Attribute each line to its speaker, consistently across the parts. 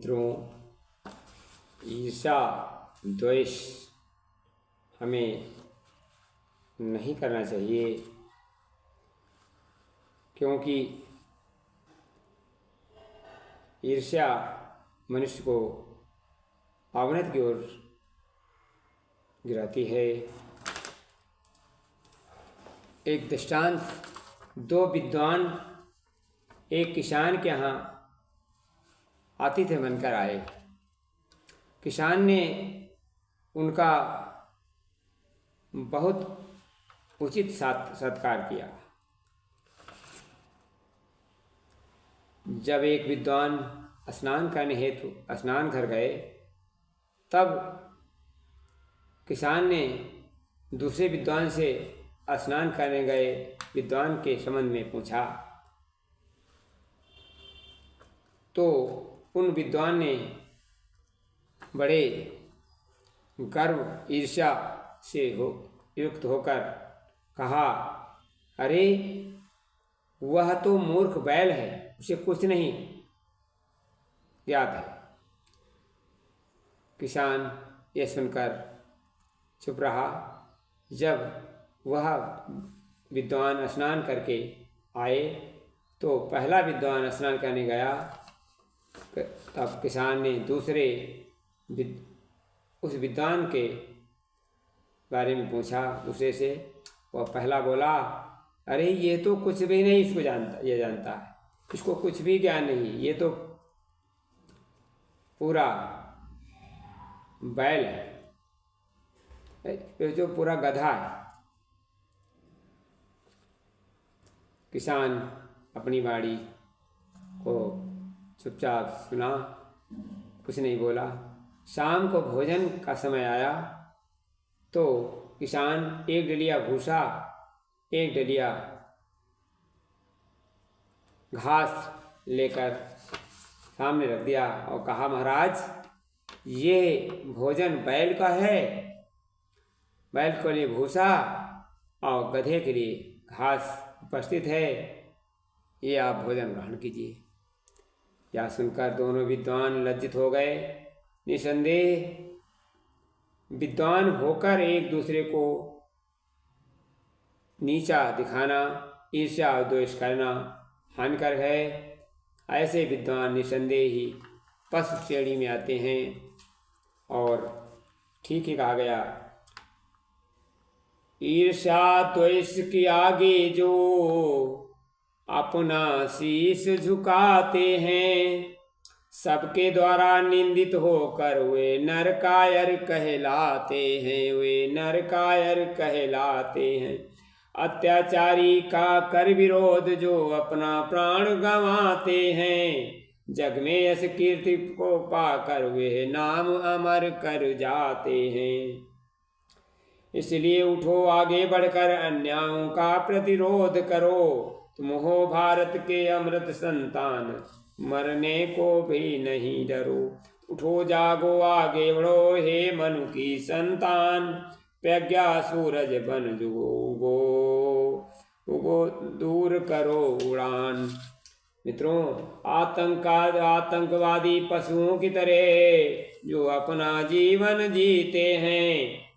Speaker 1: मित्रों, ईर्ष्या द्वेष हमें नहीं करना चाहिए, क्योंकि ईर्ष्या मनुष्य को अवनति की ओर गिराती है। एक दृष्टांत, दो विद्वान एक किसान के यहाँ आतिथ्य बनकर आए। किसान ने उनका बहुत उचित सत्कार किया। जब एक विद्वान स्नान करने हेतु स्नान घर गए, तब किसान ने दूसरे विद्वान से स्नान करने गए विद्वान के संबंध में पूछा, तो उन विद्वान ने बड़े गर्व ईर्ष्या से युक्त होकर कहा, अरे वह तो मूर्ख बैल है, उसे कुछ नहीं ज्ञात है। किसान ये सुनकर चुप रहा। जब वह विद्वान स्नान करके आए तो पहला विद्वान स्नान करने गया, तब किसान ने उस विद्वान के बारे में पूछा दूसरे से। वह पहला बोला, अरे ये तो कुछ भी नहीं इसको जानता है, इसको कुछ भी ज्ञान नहीं, ये तो पूरा बैल है, ये तो पूरा गधा है। किसान अपनी बाड़ी को चुपचाप सुना, कुछ नहीं बोला। शाम को भोजन का समय आया तो किसान एक डलिया भूसा, एक डलिया घास लेकर सामने रख दिया और कहा, महाराज ये भोजन बैल का है, बैल के लिए भूसा और गधे के लिए घास उपस्थित है, ये आप भोजन ग्रहण कीजिए। यह सुनकर दोनों विद्वान लज्जित हो गए। निसंदेह विद्वान होकर एक दूसरे को नीचा दिखाना, ईर्ष्या और द्वेष करना हानिकर है। ऐसे विद्वान निसंदेह ही पशु श्रेणी में आते हैं। और ठीक ही कहा गया, ईर्ष्या द्वेष के आगे जो अपना शीश झुकाते हैं, सबके द्वारा निंदित होकर वे नरकायर कहलाते हैं, वे नरकायर कहलाते हैं। अत्याचारी का कर विरोध जो अपना प्राण गंवाते हैं, जग में यश कीर्ति को पाकर वे नाम अमर कर जाते हैं। इसलिए उठो आगे बढ़कर अन्यायों का प्रतिरोध करो, तुम हो भारत के अमृत संतान, मरने को भी नहीं डरो। उठो जागो आगे बढ़ो हे मनु की संतान, प्रज्ञा सूरज बन जुगो उगो दूर करो उड़ान। मित्रों, आतंकवादी पशुओं की तरह जो अपना जीवन जीते हैं,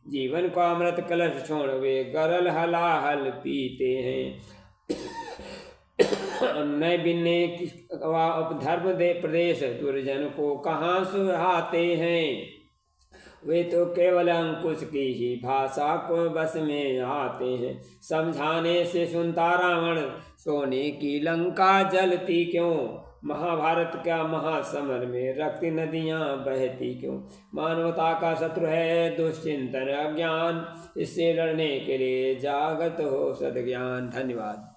Speaker 1: जीवन को अमृत कलश छोड़ वे गरल हलाहल पीते हैं। नए बिन्ने धर्म दे प्रदेश दुर्जन को कहाँ सुहाते हैं, वे तो केवल अंकुश की ही भाषा को बस में आते हैं। समझाने से सुनता रावण, सोने की लंका जलती क्यों, महाभारत का महासमर में रक्त नदियां बहती क्यों। मानवता का शत्रु है दुश्चिंतन अज्ञान, इससे लड़ने के लिए जागत हो सद्ज्ञान। धन्यवाद।